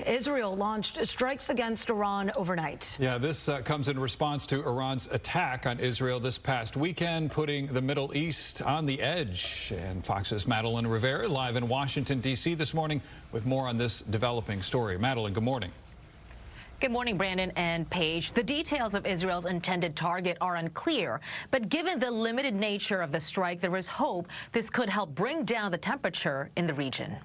Israel launched strikes against Iran overnight. Yeah, this comes in response to Iran's attack on Israel this past weekend, putting the Middle East on the edge. And Fox's Madeleine Rivera live in Washington, D.C. this morning with more on this developing story. Madeleine, good morning. Good morning, Brandon and Paige. The details of Israel's intended target are unclear, but given the limited nature of the strike, there is hope this could help bring down the temperature in the region.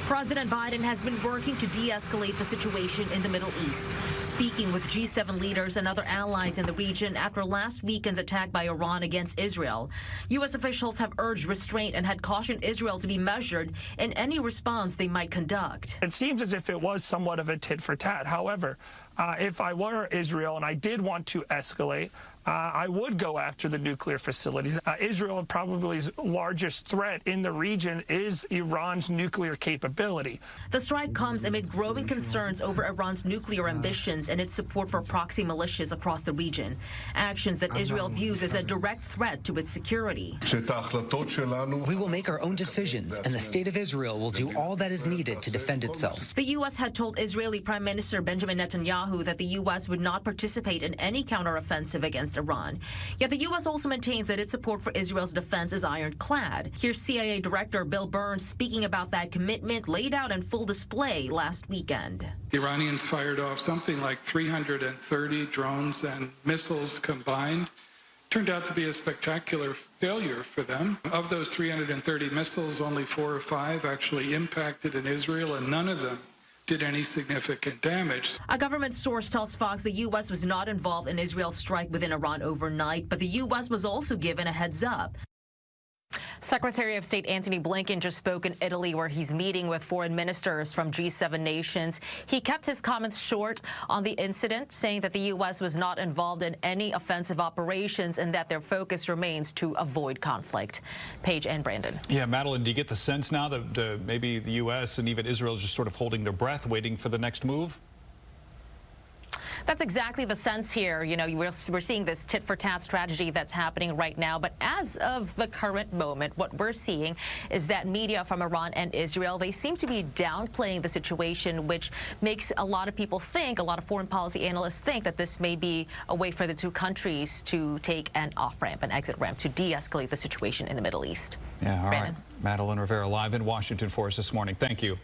President Biden has been working to de-escalate the situation in the Middle East, speaking with G7 leaders and other allies in the region after last weekend's attack by Iran against Israel. U.S. officials have urged restraint and had cautioned Israel to be measured in any response they might conduct. It seems as if it was somewhat of a tit for tat. However, if I were Israel and I did want to escalate, I would go after the nuclear facilities. Israel, probably's largest threat in the region, is Iran's nuclear capability. The strike comes amid growing concerns over Iran's nuclear ambitions and its support for proxy militias across the region, actions that Israel views as a direct threat to its security. We will make our own decisions, and the state of Israel will do all that is needed to defend itself. The U.S. had told Israeli Prime Minister Benjamin Netanyahu that the U.S. would not participate in any counteroffensive against Iran. Yet the U.S. also maintains that its support for Israel's defense is ironclad. Here's CIA Director Bill Burns speaking about that commitment laid out in full display last weekend. The Iranians fired off something like 330 drones and missiles combined. Turned out to be a spectacular failure for them. Of those 330 missiles, only 4 or 5 actually impacted in Israel, and none of them did any significant damage. A government source tells Fox the U.S. was not involved in Israel's strike within Iran overnight, but the U.S. was also given a heads up. Secretary of State Antony Blinken just spoke in Italy, where he's meeting with foreign ministers from G7 nations. He kept his comments short on the incident, saying that the U.S. was not involved in any offensive operations and that their focus remains to avoid conflict. Paige and Brandon. Yeah, Madeleine, do you get the sense now that maybe the U.S. and even Israel is just sort of holding their breath, waiting for the next move? That's exactly the sense here. You know, we're seeing this tit-for-tat strategy that's happening right now. But as of the current moment, what we're seeing is that media from Iran and Israel, they seem to be downplaying the situation, which makes a lot of people think, a lot of foreign policy analysts think that this may be a way for the two countries to take an off-ramp, an exit ramp, to de-escalate the situation in the Middle East. Yeah, all Brandon. right. Madeleine Rivera live in Washington for us this morning. Thank you.